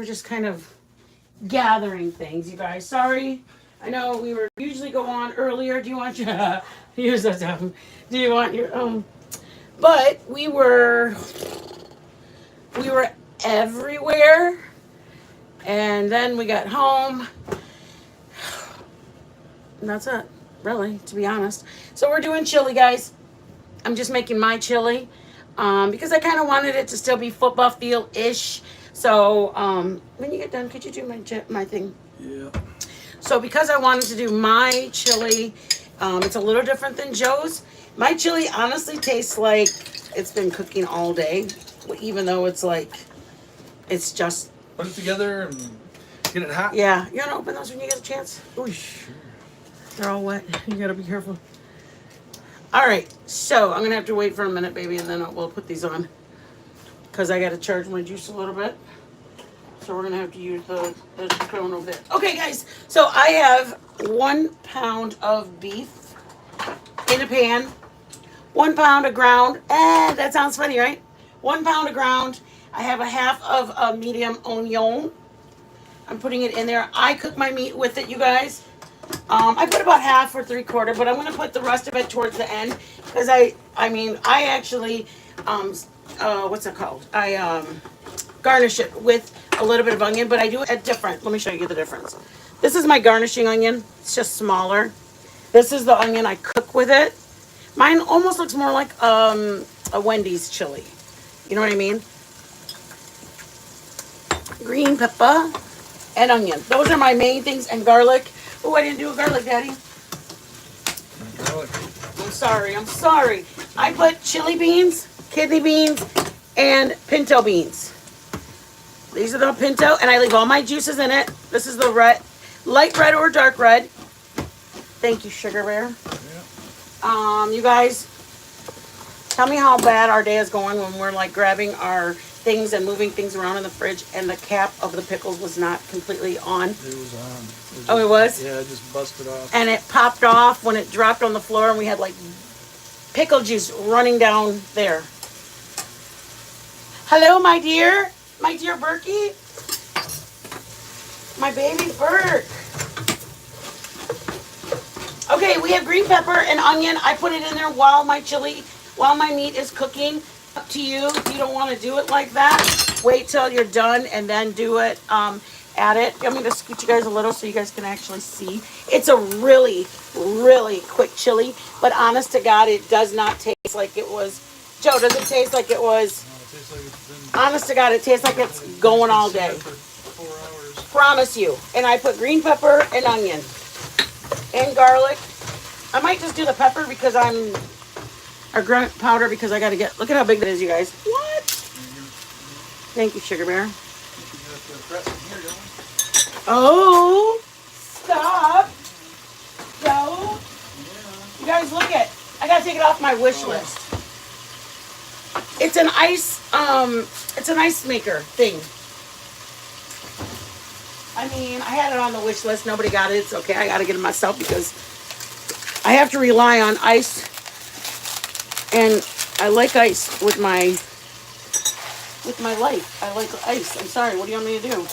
we're just kind of gathering things, you guys. Sorry. I know we were usually go on earlier. Do you want your here's the stuff. Do you want your but we were everywhere, and then we got home, and that's it, really, to be honest. So we're doing chili, guys. I'm just making my chili because I kind of wanted it to still be football field-ish. So when you get done, could you do my thing? Yeah. So because I wanted to do my chili, it's a little different than Joe's. My chili honestly tastes like it's been cooking all day, even though it's like, it's just... Put it together and get it hot. Yeah, you want to open those when you get a chance? Ooh, Sure. they're all wet. You gotta be careful. All right, so I'm gonna have to wait for a minute, baby, and then we'll put these on because I gotta charge my juice a little bit. So we're gonna have to use the cone over there. Okay, guys. So I have 1 pound of beef in a pan. 1 pound of ground. That sounds funny, right? 1 pound of ground. I have a half of a medium onion. I'm putting it in there. I cook my meat with it, you guys. I put about half or 3/4, but I'm gonna put the rest of it towards the end because I actually what's it called? I garnish it with a little bit of onion, but I do it different. Let me show you the difference. This is my garnishing onion. It's just smaller. This is the onion I cook with it. Mine almost looks more like a Wendy's chili. You know what I mean? Green pepper and onion. Those are my main things, and garlic. Oh, I didn't do a garlic, Daddy. Garlic. I'm sorry. I put chili beans, kidney beans, and pinto beans. These are the pinto, and I leave all my juices in it. This is the red, light red or dark red. Thank you, Sugar Bear. Yeah. You guys, tell me how bad our day is going when we're like grabbing our things and moving things around in the fridge, and the cap of the pickles was not completely on. It was on. Oh, it was? Yeah, it just busted off. And it popped off when it dropped on the floor, and we had like pickle juice running down there. Hello, my dear Berkey. My baby Berk. Okay, we have green pepper and onion. I put it in there while my meat is cooking. Up to you. If you don't want to do it like that, wait till you're done and then do it. Add it. I'm going to scoot you guys a little so you guys can actually see. It's a really, really quick chili, but honest to God, it does not taste like it was. Joe, does it taste like it was? No, it tastes like it's been... Honest to God, it tastes like it's going all day. For 4 hours. Promise you. And I put green pepper and onion and garlic. I might just do the pepper because or grunt powder because I got to get, look at how big that is, you guys. What? Thank you, Sugar Bear. Oh, stop. So, you guys look at, I got to take it off my wish list. It's an ice maker thing. I mean, I had it on the wish list. Nobody got it. It's okay. I got to get it myself because I have to rely on ice. And I like ice with my life. I like ice. I'm sorry. What do you want me to do?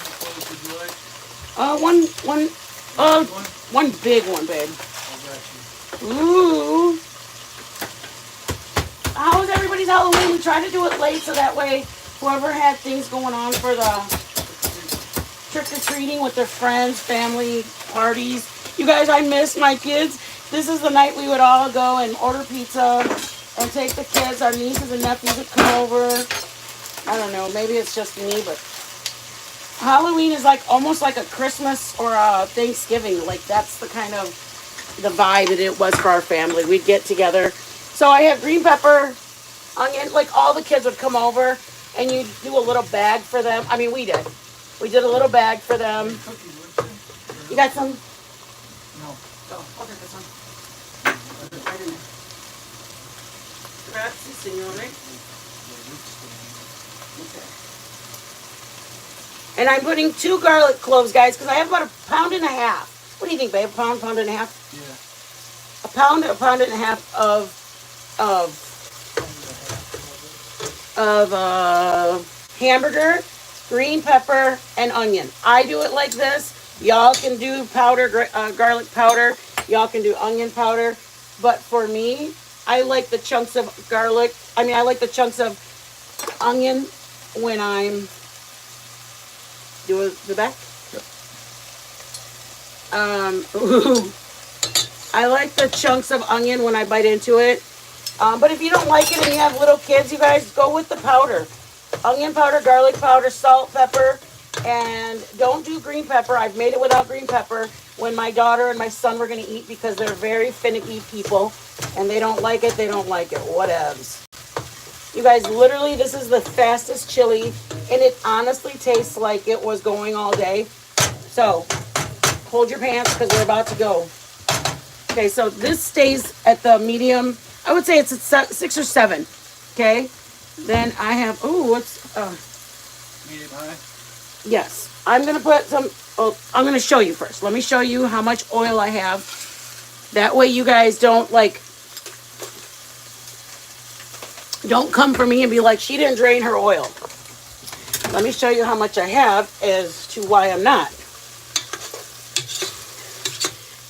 One big one, babe. Ooh. How was everybody's Halloween? We tried to do it late so that way whoever had things going on for the trick-or-treating with their friends, family, parties. You guys, I miss my kids. This is the night we would all go and order pizza and take the kids. Our nieces and nephews would come over. I don't know. Maybe it's just me, but Halloween is like almost like a Christmas or a Thanksgiving. Like that's the kind of the vibe that it was for our family. We'd get together. So I have green pepper, onion. Like all the kids would come over, and you do a little bag for them. I mean, we did. We did a little bag for them. You got some? No. Oh, I'll take this one. Right in there. Grazie, signore. Okay. And I'm putting 2 garlic cloves, guys, because I have about 1.5 pounds. What do you think, babe? Pound and a half? Yeah. A pound and a half of hamburger. green pepper, and onion. I do it like this. Y'all can do powder, garlic powder. Y'all can do onion powder. But for me, I like the chunks of garlic. I mean, I like the chunks of onion when I'm doing the back. Ooh. I like the chunks of onion when I bite into it. But if you don't like it and you have little kids, you guys, go with the powder. Onion powder, garlic powder, salt, pepper, and don't do green pepper. I've made it without green pepper when my daughter and my son were going to eat because they're very finicky people and they don't like it, whatevs. You guys, literally, this is the fastest chili and it honestly tastes like it was going all day. So, hold your pants because we're about to go. Okay, so this stays at the medium. I would say it's at 6 or 7. Okay. Then I have, Medium high. yes. I'm going to put some, I'm going to show you first. Let me show you how much oil I have. That way you guys don't don't come for me and be like, she didn't drain her oil. Let me show you how much I have as to why I'm not.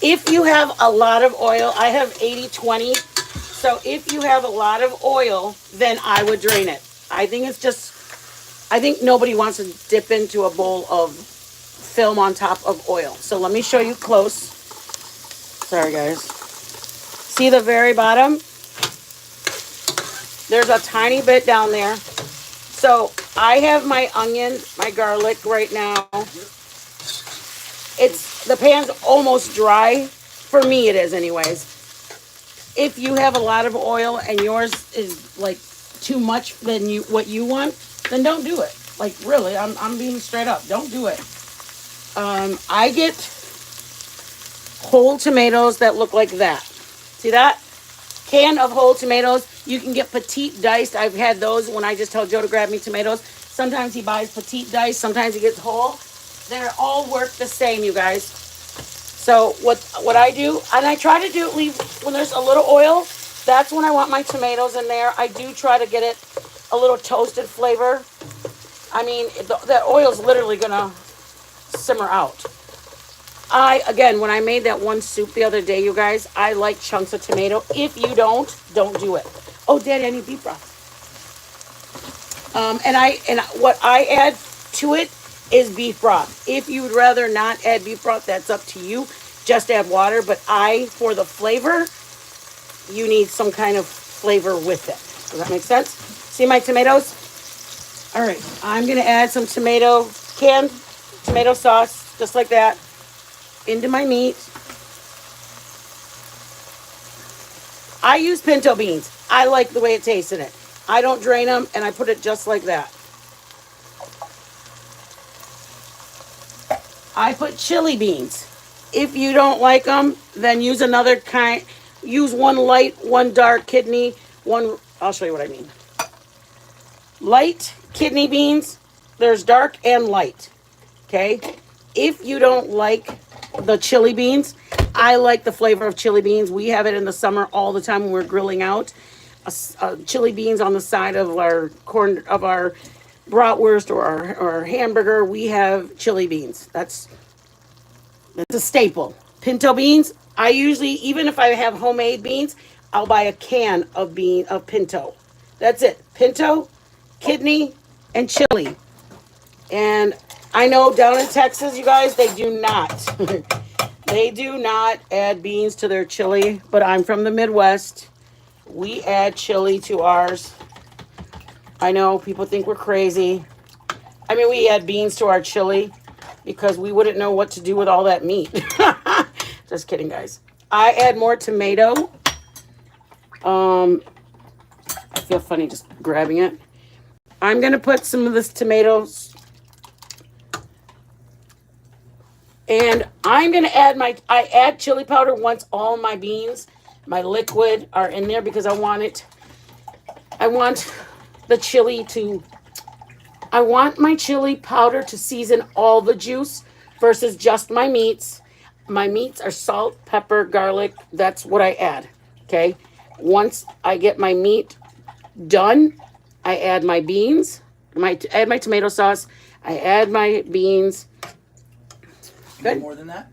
If you have a lot of oil, I have 80-20. So if you have a lot of oil, then I would drain it. I think nobody wants to dip into a bowl of film on top of oil. So let me show you close. Sorry, guys. See the very bottom? There's a tiny bit down there. So I have my onion, my garlic right now. The pan's almost dry. For me, it is anyways. If you have a lot of oil and yours is like too much than what you want, then don't do it. Like really, I'm being straight up. Don't do it. I get whole tomatoes that look like that. See that? Can of whole tomatoes. You can get petite diced. I've had those when I just tell Joe to grab me tomatoes. Sometimes he buys petite diced. Sometimes he gets whole. They all work the same, you guys. So what I do, and I try to leave when there's a little oil, that's when I want my tomatoes in there. I do try to get it a little toasted flavor. I mean, that oil's literally gonna simmer out. Again, when I made that one soup the other day, you guys, I like chunks of tomato. If you don't do it. Oh, Daddy, I need beef broth. And what I add to it is beef broth. If you would rather not add beef broth, that's up to you. Just add water. But for the flavor, you need some kind of flavor with it. Does that make sense? See my tomatoes? All right. I'm going to add some canned tomato sauce, just like that, into my meat. I use pinto beans. I like the way it tastes in it. I don't drain them, and I put it just like that. I put chili beans. If you don't like them, then use another kind. Use one light, one dark kidney, one. I'll show you what I mean. Light kidney beans. There's dark and light. Okay. If you don't like the chili beans, I like the flavor of chili beans. We have it in the summer all the time when we're grilling out. Chili beans on the side of our bratwurst or our hamburger, we have chili beans. That's a staple. Pinto beans, I usually, even if I have homemade beans, I'll buy a can of pinto. That's it. Pinto, kidney, and chili. And I know down in Texas, you guys, they do not. They do not add beans to their chili, but I'm from the Midwest. We add chili to ours. I know people think we're crazy. I mean, we add beans to our chili because we wouldn't know what to do with all that meat. Just kidding, guys. I add more tomato. I feel funny just grabbing it. I'm going to put some of this tomatoes. And I'm going to add I add chili powder once all my beans, my liquid, are in there because I want my chili powder to season all the juice versus just my meats. My meats are salt, pepper, garlic. That's what I add. Okay. Once I get my meat done, I add my beans, add my tomato sauce. I add my beans. You Good. need more than that?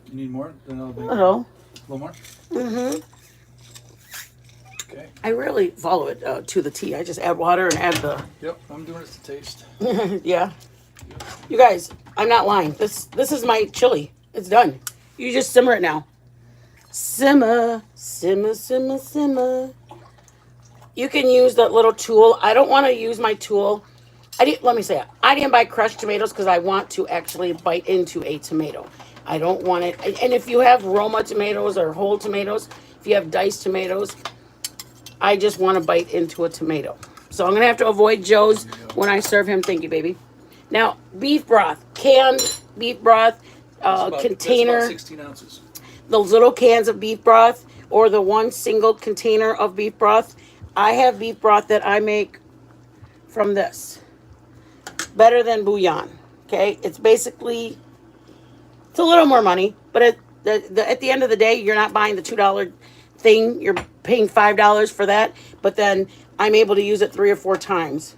You need more than a little bit? Hello. A little more? Mm-hmm. Okay. I really follow it to the T. I just add water and add the. Yep, I'm doing it to taste. Yeah. You guys, I'm not lying. This is my chili. It's done. You just simmer it now. Simmer, simmer, simmer, simmer. You can use that little tool. I don't want to use my tool. Let me say it. I didn't buy crushed tomatoes because I want to actually bite into a tomato. I don't want it. And if you have Roma tomatoes or whole tomatoes, if you have diced tomatoes, I just want to bite into a tomato. So I'm going to have to avoid Joe's when I serve him. Thank you, baby. Now, beef broth, canned beef broth, container. That's about 16 ounces. Those little cans of beef broth or the one single container of beef broth. I have beef broth that I make from this. Better than bouillon. Okay? It's basically, it's a little more money, but at the end of the day, you're not buying the $2 thing. You're paying $5 for that, but then I'm able to use it 3 or 4 times.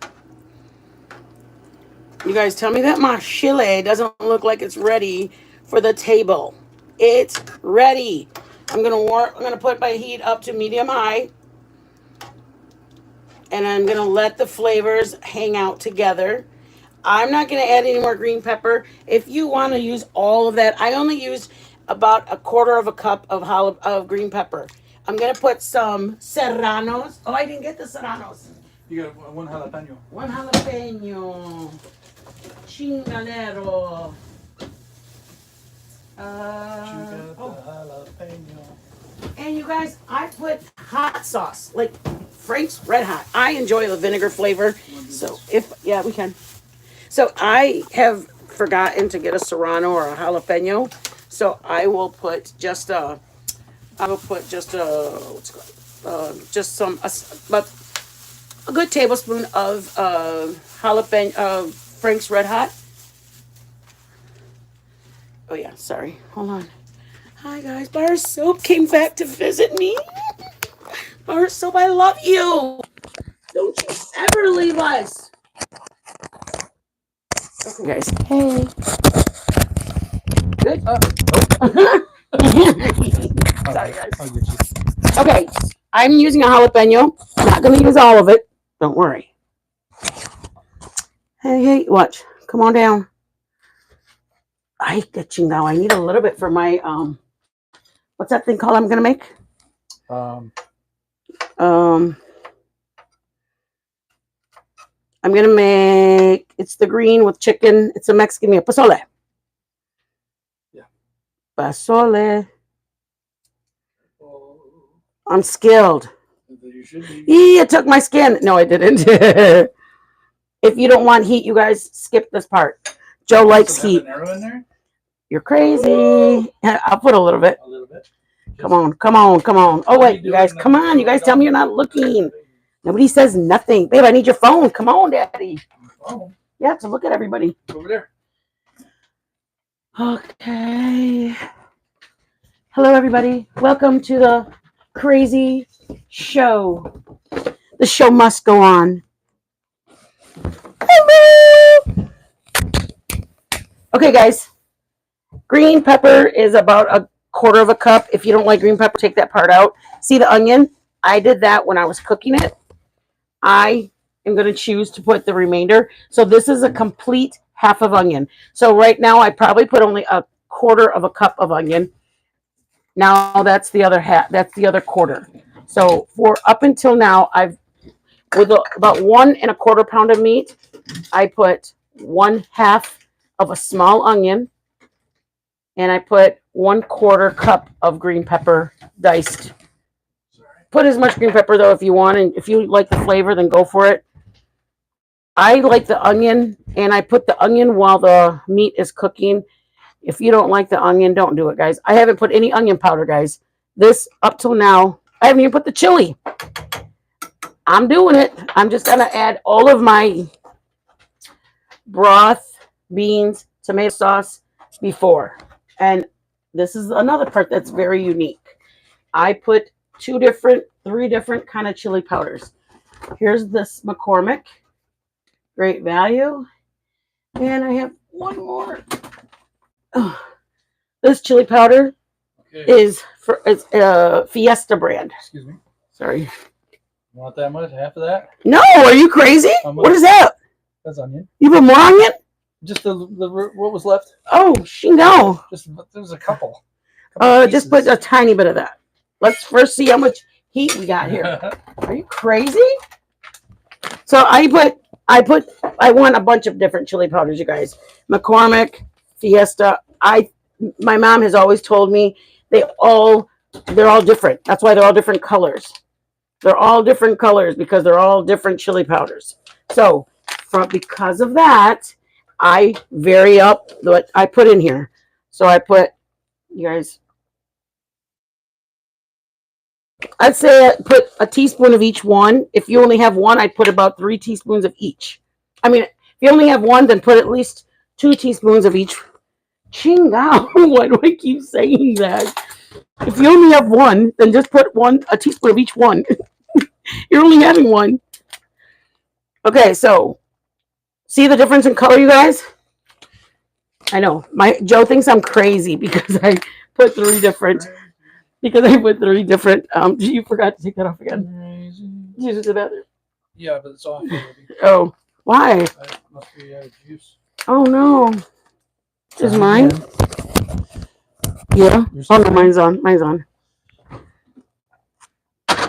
You guys tell me that my chili doesn't look like it's ready for the table. It's ready. I'm gonna put my heat up to medium high. And I'm gonna let the flavors hang out together. I'm not gonna add any more green pepper. If you want to use all of that, I only use about 1/4 of a cup of green pepper. I'm gonna put some serranos. Oh, I didn't get the serranos. You got one jalapeno. One jalapeno. Chingalero. Jalapeno. And you guys, I put hot sauce, like Frank's Red Hot. I enjoy the vinegar flavor. So yeah, we can. So I have forgotten to get a serrano or a jalapeno. So I will put just a, about a good tablespoon of jalapeno, Frank's Red Hot. Oh yeah, sorry. Hold on. Hi guys, Bar Soap came back to visit me. Bar Soap, I love you. Don't you ever leave us. Okay, guys. Hey. Good. Sorry, guys. I'll get you. Okay, I'm using a jalapeno. I'm not going to use all of it. Don't worry. Hey, watch. Come on down. Ay, que chingado. I need a little bit for my, what's that thing called I'm going to make? I'm going to make, it's the green with chicken. It's a Mexican meal. Pozole. Yeah. Pozole. I'm skilled. You should be. It took my skin. No, I didn't. If you don't want heat, you guys skip this part. Joe likes heat. In there? You're crazy. I'll put a little bit. A little bit. Come on. Oh, wait, you guys, come on. You guys tell me you're not looking. Nobody says nothing. Babe, I need your phone. Come on, Daddy. Oh. Yeah, to look at everybody. Over there. Okay. Hello, everybody. Welcome to the crazy show. The show must go on. Hello. Okay, guys. Green pepper is about 1/4 of a cup. If you don't like green pepper, take that part out. See the onion? I did that when I was cooking it. I am going to choose to put the remainder. So this is a complete half of onion. So right now I probably put only 1/4 of a cup of onion. Now that's the other half. That's the other 1/4. So for up until now, with about 1 1/4 pound of meat, I put 1/2 of a small onion, and I put 1/4 cup of green pepper diced. Put as much green pepper though if you want, and if you like the flavor, then go for it. I like the onion, and I put the onion while the meat is cooking. If you don't like the onion, don't do it, guys. I haven't put any onion powder, guys. This up till now, I haven't even put the chili. I'm doing it. I'm just gonna add all of my broth, beans, tomato sauce before. And this is another part that's very unique. I put 3 different kind of chili powders. Here's this McCormick. Great value. And I have one more. Oh, this chili powder is for it's Fiesta brand. Excuse me. Sorry. Want that much? Half of that? No, are you crazy? What is that? That's onion. You put more onion? Just the what was left? Oh, no. Just there was a couple. Just put a tiny bit of that. Let's first see how much heat we got here. Are you crazy? So I want a bunch of different chili powders, you guys. McCormick, Fiesta. My mom has always told me they're all different. That's why they're all different colors. They're all different colors because they're all different chili powders. So because of that, I vary up what I put in here. So I put, you guys, I'd say I put a teaspoon of each one. If you only have one, I'd put about 3 teaspoons of each. I mean, if you only have one, then put at least 2 teaspoons of each. Chingao. Why do I keep saying that? If you only have one, then just put a teaspoon of each one. You're only having one. Okay, so see the difference in color, you guys? I know. Joe thinks I'm crazy because I put 3 different. You forgot to take that off again. Did you use the bathroom? Yeah, but it's off already. Oh, why? Must be out of juice. Oh no. Is mine? Yeah. Oh no, mine's on. Mine's on.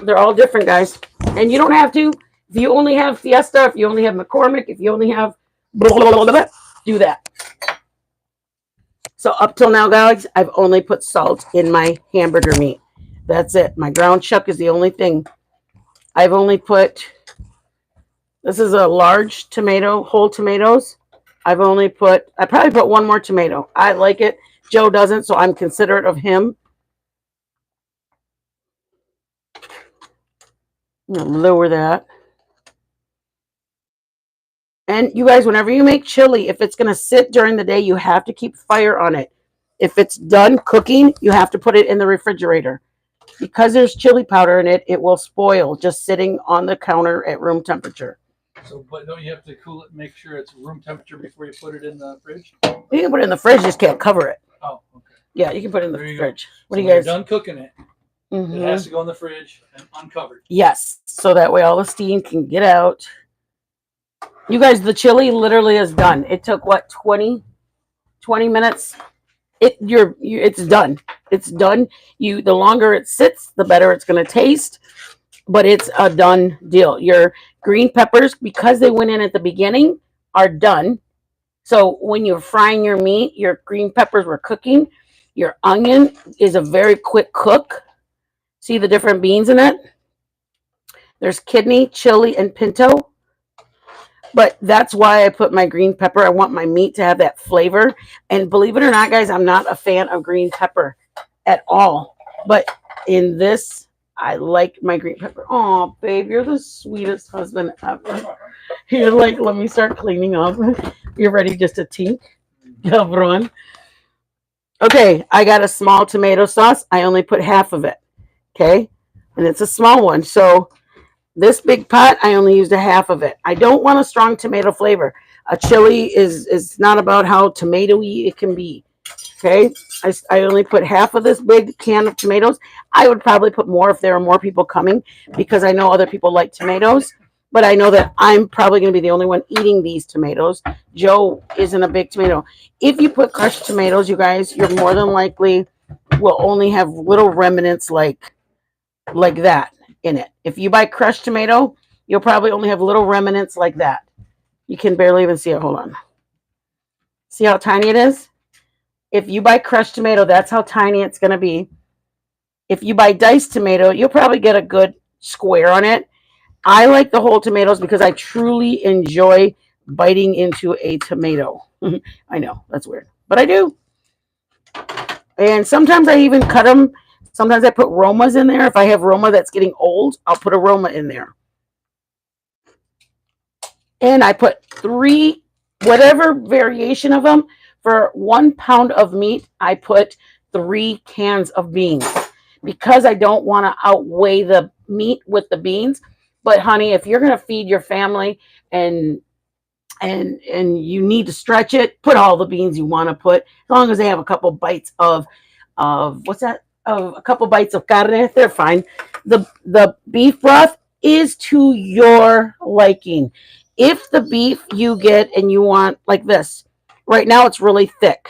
They're all different, guys. And you don't have to. If you only have Fiesta, if you only have McCormick, if you only have blah, blah, blah, blah, do that. So up till now, guys, I've only put salt in my hamburger meat. That's it. My ground chuck is the only thing. I've only put, this is a large tomato, whole tomatoes. I probably put 1 more tomato. I like it. Joe doesn't, so I'm considerate of him. I'm going to lower that. And you guys, whenever you make chili, if it's going to sit during the day, you have to keep fire on it. If it's done cooking, you have to put it in the refrigerator. Because there's chili powder in it, it will spoil just sitting on the counter at room temperature. So, but don't you have to cool it, make sure it's room temperature before you put it in the fridge? You can put it in the fridge, just can't cover it. Oh, okay. Yeah, you can put it in the fridge. What do you guys? guys? You're done cooking it. It has to go in the fridge and uncovered. Yes, so that way all the steam can get out. You guys, the chili literally is done. It took what, 20 minutes? It's done. It's done. The longer it sits, the better it's going to taste. But it's a done deal. Your green peppers, because they went in at the beginning, are done. So when you're frying your meat, your green peppers were cooking. Your onion is a very quick cook. See the different beans in it? There's kidney, chili, and pinto. But that's why I put my green pepper. I want my meat to have that flavor. And believe it or not, guys, I'm not a fan of green pepper at all. But in this, I like my green pepper. Oh, babe, you're the sweetest husband ever. You're like, let me start cleaning up. You're ready just to tink? Cabron. Okay, I got a small tomato sauce. I only put half of it. Okay? And it's a small one. So this big pot, I only used a half of it. I don't want a strong tomato flavor. A chili is not about how tomatoey it can be. Okay, I only put half of this big can of tomatoes. I would probably put more if there are more people coming because I know other people like tomatoes. But I know that I'm probably going to be the only one eating these tomatoes. Joe isn't a big tomato. If you put crushed tomatoes, you guys, you're more than likely will only have little remnants like that in it. If you buy crushed tomato, you'll probably only have little remnants like that. You can barely even see it. Hold on. See how tiny it is? If you buy crushed tomato, that's how tiny it's going to be. If you buy diced tomato, you'll probably get a good square on it. I like the whole tomatoes because I truly enjoy biting into a tomato. I know, that's weird, but I do. And sometimes I even cut them. Sometimes I put Romas in there. If I have Roma that's getting old, I'll put a Roma in there. And I put 3, whatever variation of them. For 1 pound of meat, I put 3 cans of beans because I don't want to outweigh the meat with the beans. But honey, if you're going to feed your family and and you need to stretch it, put all the beans you want to put, as long as they have a couple bites of what's that? Of a couple bites of carne, they're fine. The beef broth is to your liking. If the beef you get and you want like this, right now it's really thick.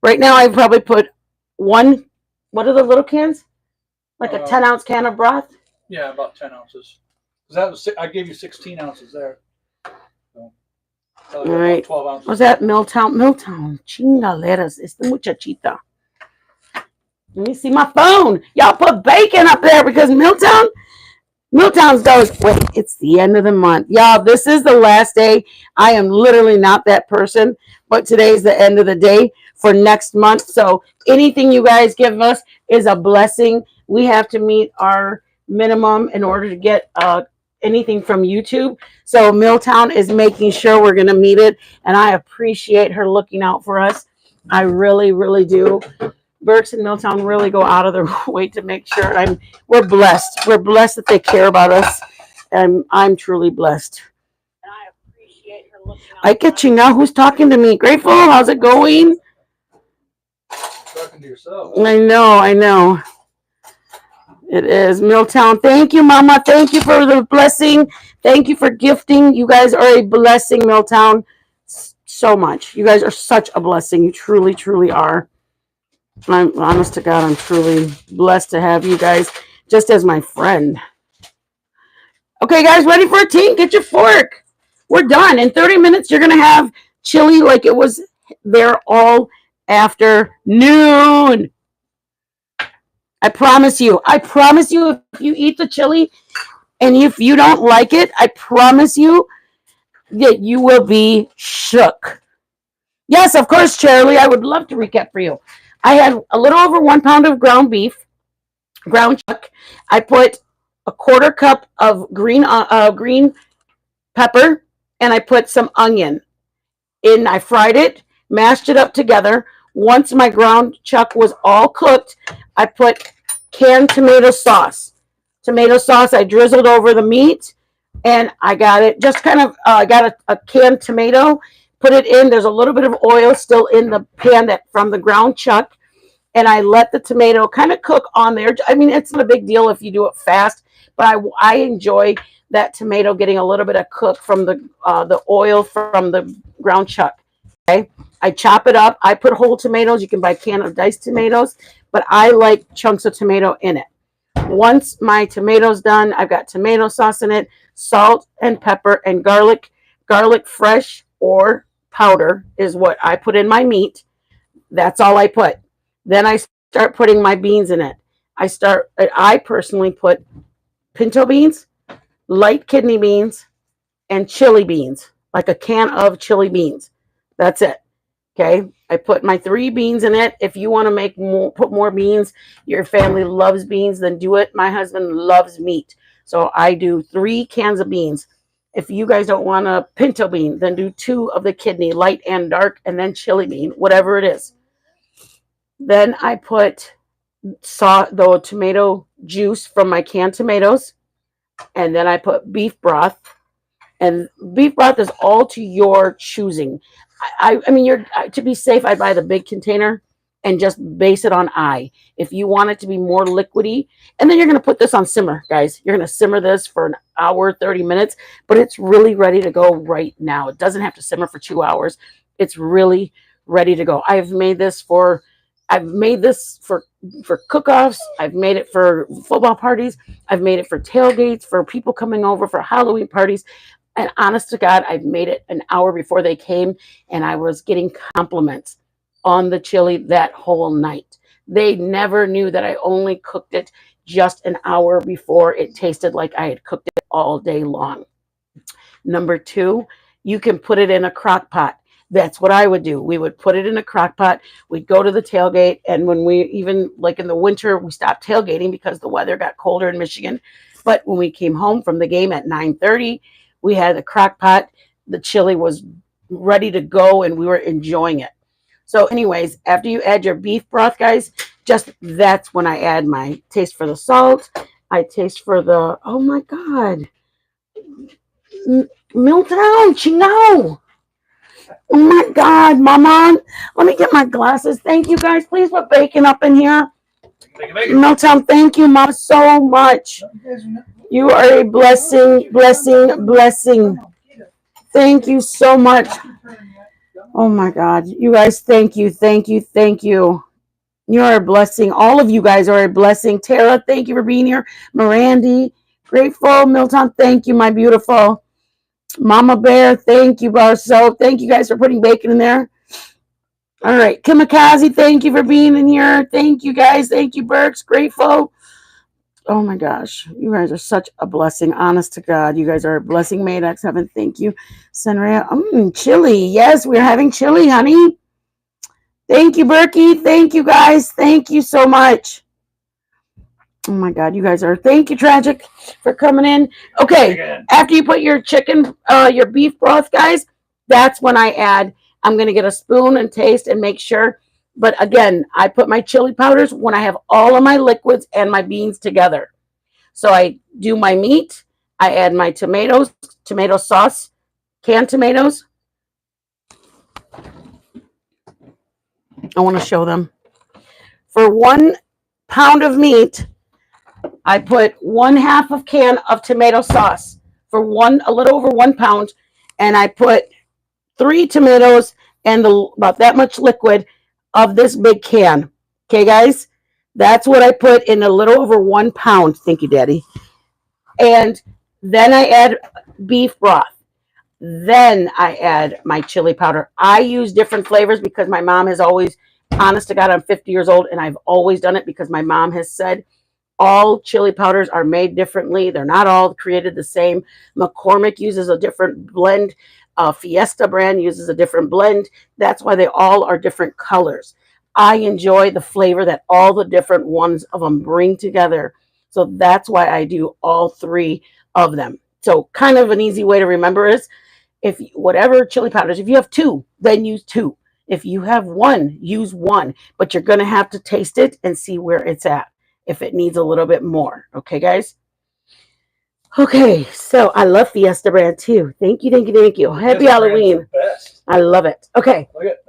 Right now I probably put one. What are the little cans? Like a 10-ounce can of broth. Yeah, about 10 ounces. That was I gave you 16 ounces there. So, all right. 12 ounces. What's that? Milltown. Chingaleras. It's the muchachita. Let me see my phone. Y'all put bacon up there because Milltown's goes, wait, it's the end of the month. Y'all, this is the last day. I am literally not that person, but today's the end of the day for next month. So anything you guys give us is a blessing. We have to meet our minimum in order to get anything from YouTube. So Milltown is making sure we're going to meet it. And I appreciate her looking out for us. I really, really do. Burks and Milltown really go out of their way to make sure we're blessed. We're blessed that they care about us. And I'm truly blessed. And I appreciate her looking out. I get you now. Who's talking to me? Grateful? How's it going? Talking to yourself. I know. It is Milltown. Thank you, Mama. Thank you for the blessing. Thank you for gifting. You guys are a blessing, Milltown. So much. You guys are such a blessing. You truly, truly are. I'm honest to God, I'm truly blessed to have you guys just as my friend. Okay, guys, ready for a tea? Get your fork. We're done. In 30 minutes, you're going to have chili like it was there all afternoon. I promise you. If you eat the chili and if you don't like it, I promise you that you will be shook. Yes, of course, Charlie. I would love to recap for you. I had a little over 1 pound of ground beef, ground chuck. I put a 1/4 cup of green pepper, and I put some onion in. I fried it, mashed it up together. Once my ground chuck was all cooked, I put canned tomato sauce. I drizzled over the meat, and I got it. Just kind of, I got a canned tomato. Put it in. There's a little bit of oil still in the pan from the ground chuck. And I let the tomato kind of cook on there. I mean, it's not a big deal if you do it fast, but I enjoy that tomato getting a little bit of cook from the oil from the ground chuck. Okay, I chop it up. I put whole tomatoes. You can buy a can of diced tomatoes, but I like chunks of tomato in it. Once my tomato's done, I've got tomato sauce in it, salt and pepper and garlic. Garlic fresh or powder is what I put in my meat. That's all I put. Then I start putting my beans in it. I personally put pinto beans, light kidney beans, and chili beans, like a can of chili beans. That's it. Okay. I put my 3 beans in it. If you want to put more beans, your family loves beans, then do it. My husband loves meat. So I do 3 cans of beans. If you guys don't want a pinto bean, then do 2 of the kidney, light and dark, and then chili bean, whatever it is. Then I put the tomato juice from my canned tomatoes, and then I put beef broth. And beef broth is all to your choosing. I mean, to be safe, I buy the big container and just base it on If you want it to be more liquidy, and then you're going to put this on simmer, guys. You're going to simmer this for an hour, 30 minutes, but it's really ready to go right now. It doesn't have to simmer for 2 hours. It's really ready to go. I've made this for cook-offs. I've made it for football parties. I've made it for tailgates, for people coming over for Halloween parties. And honest to God, I've made it an hour before they came, and I was getting compliments on the chili that whole night. They never knew that I only cooked it just an hour before. It tasted like I had cooked it all day long. Number 2, you can put it in a crock pot. That's what I would do. We would put it in a crock pot. We'd go to the tailgate. And when like in the winter, we stopped tailgating because the weather got colder in Michigan. But when we came home from the game at 9:30, we had the crock pot. The chili was ready to go and we were enjoying it. So anyways, after you add your beef broth, guys, that's when I add my taste for the salt. I taste for the, oh my God. Milltown, Chino. Oh my God, Mama. Let me get my glasses. Thank you guys. Please put bacon up in here. Milltown, thank you, Mom, so much. You are a blessing, blessing, blessing. Thank you so much. Oh my God. You guys, thank you, thank you, thank you. You're a blessing. All of you guys are a blessing. Tara, thank you for being here. Mirandy, grateful. Milton, thank you, my beautiful. Mama Bear, thank you, Barso. Thank you guys for putting bacon in there. All right. Kimikaze, thank you for being in here. Thank you guys. Thank you, Burks. Grateful. Oh my gosh. You guys are such a blessing. Honest to God. You guys are a blessing made X heaven. Thank you. Senria. Chili. Yes, we're having chili, honey. Thank you, Berkey. Thank you guys. Thank you so much. Oh my God, you guys are. Thank you, Tragic, for coming in. Okay, after you put your chicken, your beef broth, guys, that's when I add. I'm gonna get a spoon and taste and make sure. But again, I put my chili powders when I have all of my liquids and my beans together. So I do my meat. I add my tomatoes, tomato sauce, canned tomatoes. I want to show them. For 1 pound of meat, I put 1/2 of can of tomato sauce for a little over 1 pound, and I put 3 tomatoes and about that much liquid of this big can. Okay, guys, that's what I put in a little over 1 pound. Thank you, Daddy. And then I add beef broth. Then I add my chili powder. I use different flavors because my mom has always, honest to God, I'm 50 years old, and I've always done it because my mom has said all chili powders are made differently. They're not all created the same. McCormick uses a different blend. Fiesta brand uses a different blend. That's why they all are different colors. I enjoy the flavor that all the different ones of them bring together. So that's why I do all 3 of them. So kind of an easy way to remember is whatever chili powders, if you have 2, then use 2. If you have 1, use 1. But you're going to have to taste it and see where it's at, if it needs a little bit more. Okay, guys? Okay, so I love Fiesta brand too. Thank you, thank you, thank you. Happy Halloween. I love it. Okay. Look at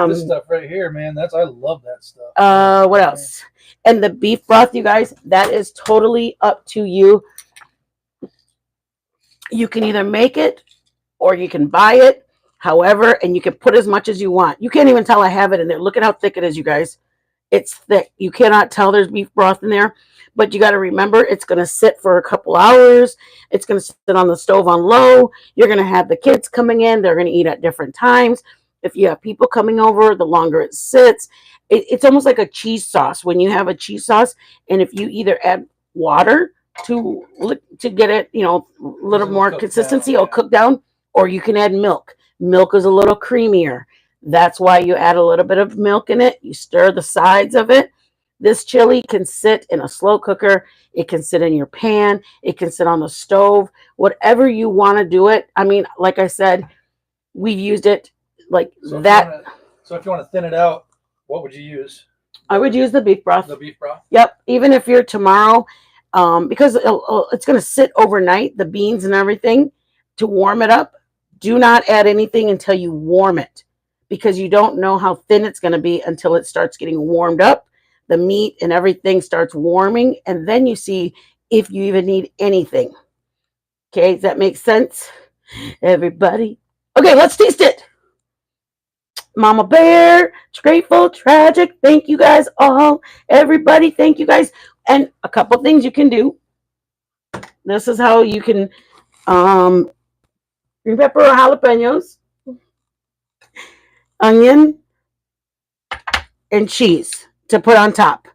this stuff right here, man. I love that stuff. What else? And the beef broth, you guys, that is totally up to you. You can either make it or you can buy it. However, and you can put as much as you want. You can't even tell I have it in there. Look at how thick it is, you guys. It's thick. You cannot tell there's beef broth in there, but you got to remember it's going to sit for a couple hours. It's going to sit on the stove on low. You're going to have the kids coming in. They're going to eat at different times. If you have people coming over, the longer it sits. It's almost like a cheese sauce. When you have a cheese sauce, and if you either add water to get it, a little more consistency, it'll cook down, or you can add milk. Milk is a little creamier. That's why you add a little bit of milk in it. You stir the sides of it. This chili can sit in a slow cooker. It can sit in your pan. It can sit on the stove. Whatever you want to do it. I mean, like I said, we've used it like that. So if you want to thin it out, what would you use? I would use the beef broth. The beef broth? Yep. Even if you're tomorrow, because it's going to sit overnight, the beans and everything, to warm it up. Do not add anything until you warm it, because you don't know how thin it's going to be until it starts getting warmed up. The meat and everything starts warming, and then you see if you even need anything. Okay, does that make sense, everybody? Okay, let's taste it. Mama Bear, grateful, tragic. Thank you guys all. Everybody, thank you guys. And a couple things you can do. This is how you can green pepper or jalapenos, onion, and cheese to put on top.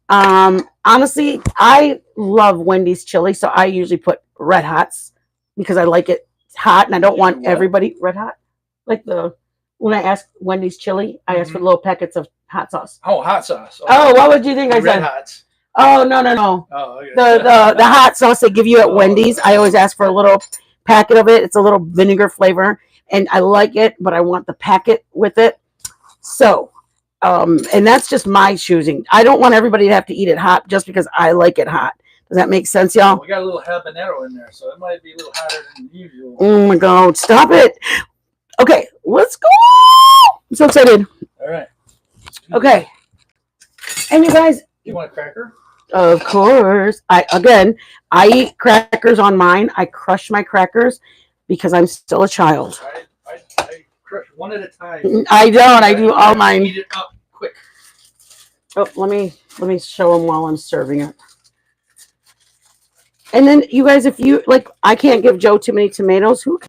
Honestly, I love Wendy's chili, so I usually put red hots because I like it hot, and I don't want everybody red hot. Like when I ask Wendy's chili, I ask for little packets of hot sauce. Oh, hot sauce. Oh, what would you think I said? Red hots. Oh, no. Oh, okay. The hot sauce they give you at Wendy's, I always ask for a little packet of it. It's a little vinegar flavor, and I like it, but I want the packet with it. So, and that's just my choosing. I don't want everybody to have to eat it hot just because I like it hot. Does that make sense, Well, y'all? we got a little habanero in there, so it might be a little hotter than usual. Oh my God, stop it. Okay, let's go. I'm so excited. All right. Okay. And you guys, You want a cracker? of course, I eat crackers on mine. I crush my crackers because I'm still a child. I crush one at a time. I don't. I do all Eat mine. it up quick. Oh, let me show them while I'm serving it. And then you guys, if you like, I can't give Joe too many tomatoes. Who?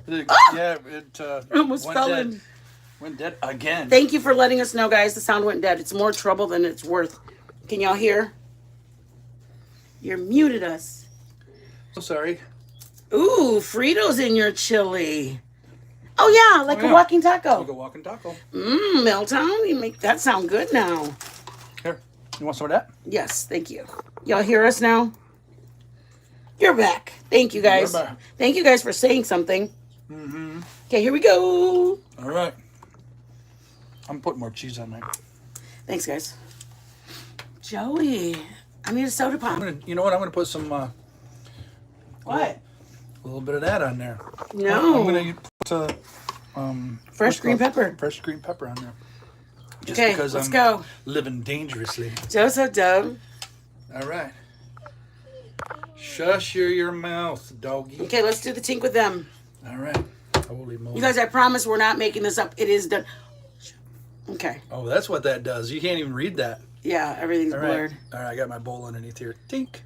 Yeah, it Almost went fell dead. in. Went dead again. Thank you for letting us know, guys. The sound went dead. It's more trouble than it's worth. Can y'all hear? You're muted us. So sorry. Ooh, Fritos in your chili. Oh yeah, like Oh, yeah. a walking Like a taco. walking taco. Milltown, you make that sound good now. Here, you want some of that? Yes, thank you. Y'all hear us now? You're back. Thank you guys. We're back. Thank you guys for saying something. Mm-hmm. Okay, here we go. All right. I'm putting more cheese on there. Thanks, guys. Joey, I need a soda pop. You know what? I'm gonna put some What? a little bit of that on there. No. I'm gonna put Fresh green pepper. Fresh green pepper on there. Just Okay, because let's I'm go. living dangerously. Joe's so dumb. All right. Shush your mouth, doggy. Okay, let's do the tink with them. All right. Holy moly. You guys, I promise we're not making this up. It is done. Okay. Oh, that's what that does. You can't even read that. Yeah, everything's All right. blurred. All right, I got my bowl underneath here. Tink.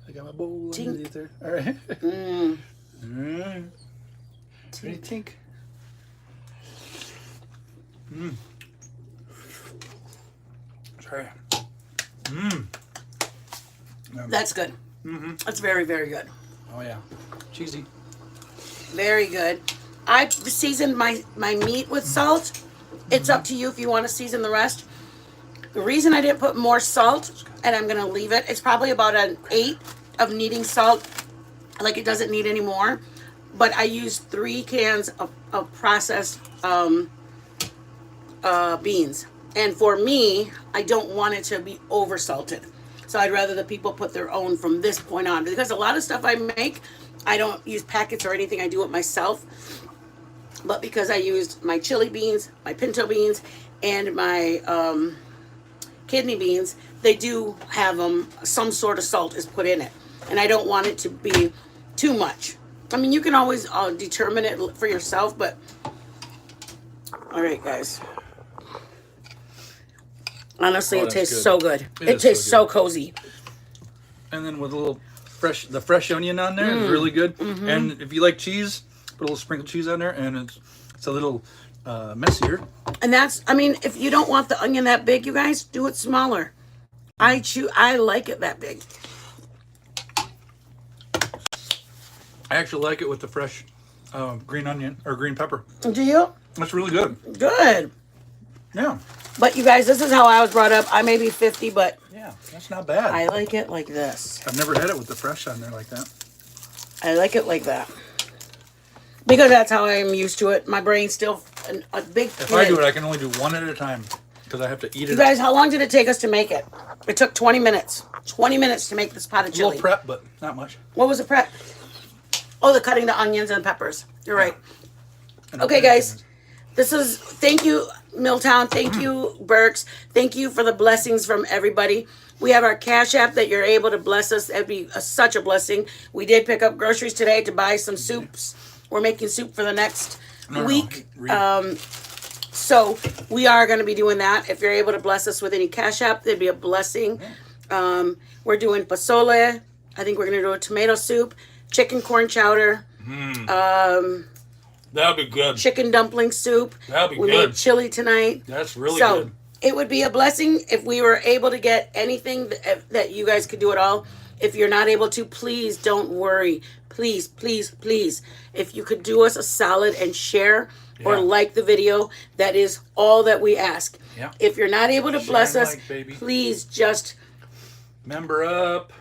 I got my bowl Tink. underneath there. All right. Mm. All right. Ready, tink. Mmm. Sorry. Mmm. That's good. Mm-hmm. That's very, very good. Oh, yeah. Cheesy. Very good. I seasoned my meat with salt. It's up to you if you want to season the rest. The reason I didn't put more salt, and I'm going to leave it, it's probably about an 8 of needing salt. Like it doesn't need any more. But I used 3 cans of processed beans. And for me, I don't want it to be over salted. So I'd rather the people put their own from this point on. Because a lot of stuff I make, I don't use packets or anything. I do it myself. But because I used my chili beans, my pinto beans, and my kidney beans, they do have some sort of salt is put in it. And I don't want it to be too much. I mean, you can always determine it for yourself, but... All right, guys. Honestly, it tastes good. so good. It tastes so cozy. And then with a little fresh onion on there, it's really good. Mm-hmm. And if you like cheese, put a little sprinkled cheese on there, and it's a little messier. And that's, I mean, if you don't want the onion that big, you guys, do it smaller. I like it that big. I actually like it with the fresh green onion or green pepper. Do you? That's really good. Good. Yeah. But you guys, this is how I was brought up. I may be 50, but Yeah, that's not bad. I like it like this. I've never had it with the fresh on there like that. I like it like that. Because that's how I'm used to it. My brain's still a big If kid. I do it, I can only do one at a time because I have to eat it. You guys, how long did it take us to make it? It took 20 minutes. 20 minutes to make this pot of a little chili. prep, but not much. What was the prep? Oh, the cutting the onions and peppers. You're right. And Okay, guys. Thank you, Milltown. Thank you, Berks. Thank you for the blessings from everybody. We have our Cash App that you're able to bless us. That'd be such a blessing. We did pick up groceries today to buy some soups. We're making soup for the next week. So we are going to be doing that. If you're able to bless us with any Cash App, that'd be a blessing. We're doing pozole. I think we're going to do a tomato soup, chicken corn chowder. That'll be good. Chicken dumpling soup. That'll be good. We made chili tonight. That's really good. It would be a blessing if we were able to get anything that you guys could do it all. If you're not able to, please don't worry. Please, please, please. If you could do us a solid and share or like the video, that is all that we ask. Yeah. If you're not able to bless us, baby. Please just... Member up.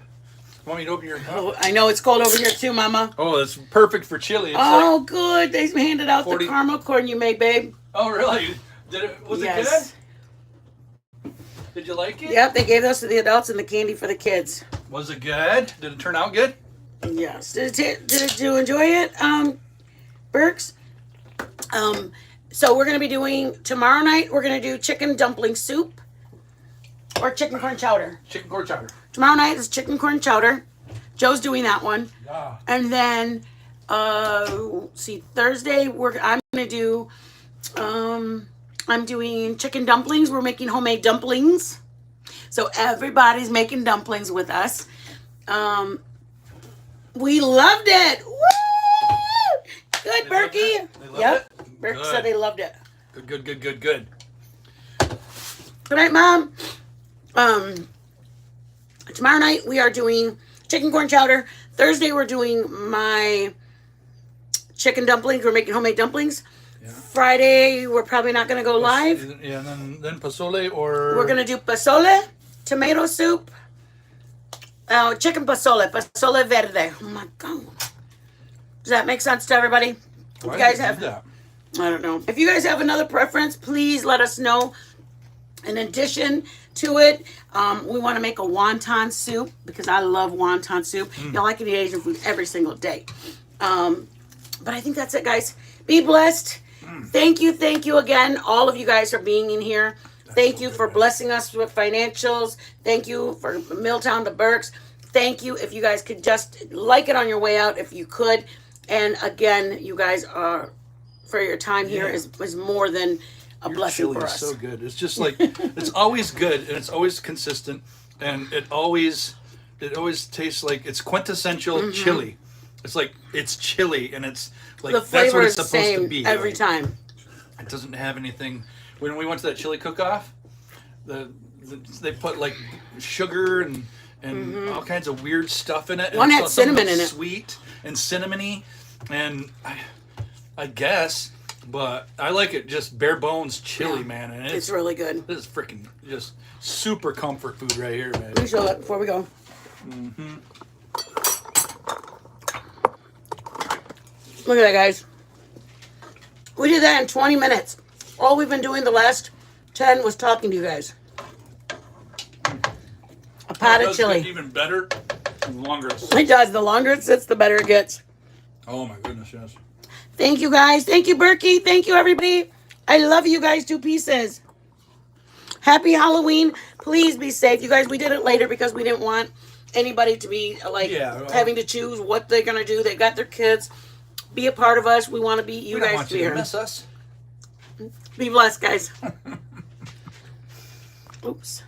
Want me to open your cup? Oh, I know it's cold over here too, Mama. Oh, it's perfect for chili. It's like good. They handed out 40... the caramel corn you made, babe. Oh, really? Was it good? Did you like it? Yep, they gave those to the adults and the candy for the kids. Was it good? Did it turn out good? Yes. Did you enjoy it, Berks? So we're gonna be doing tomorrow night. We're gonna do chicken dumpling soup or chicken corn chowder. Chicken corn chowder. Tomorrow night is chicken corn chowder. Joe's doing that one. Yeah. And then Thursday I'm gonna do I'm doing chicken dumplings. We're making homemade dumplings. So everybody's making dumplings with us. We loved it. Woo! Good, Berkey. Yep. Berkey said they loved it. Good. Good night, Mom. Tomorrow night we are doing chicken corn chowder. Thursday we're doing my chicken dumplings. We're making homemade dumplings. Yeah. Friday we're probably not going to go live. Yeah, and then pozole or... We're going to do pozole, tomato soup, chicken pozole verde. Oh my God. Does that make sense to everybody? If you guys have... I don't know. If you guys have another preference, please let us know. In addition to it, we want to make a wonton soup because I love wonton soup. Y'all, I can eat Asian food every single day. But I think that's it, guys. Be blessed. Thank you again, all of you guys for being in here. Thank you for blessing us with financials. Thank you for Milltown to Berks. Thank you. If you guys could just like it on your way out, if you could. And again, you guys are, for your time here is more than a blessing for us. Chili is so good. It's just like, it's always good and it's always consistent and it always tastes like it's quintessential chili. It's like, it's chili and it's like, the that's what it's is supposed to be. Every time. It doesn't have anything. When we went to that chili cook-off, they put like sugar and all kinds of weird stuff in it. One had cinnamon in it. Sweet and cinnamony. And I guess, but I like it just bare bones chili, man. And it's really good. This is freaking just super comfort food right here, man. Let me show it before we go. Look at that, guys. We did that in 20 minutes. All we've been doing the last 10 was talking to you guys. A pot of chili. Even better the longer it sits. It does. The longer it sits, the better it gets. Oh my goodness, yes. Thank you, guys. Thank you, Berkey. Thank you, everybody. I love you guys, 2 pieces. Happy Halloween. Please be safe. You guys, we did it later because we didn't want anybody to be like having to choose what they're going to do. They got their kids. Be a part of us. We want to be you guys to be here. Miss us. Be blessed, guys. Oops.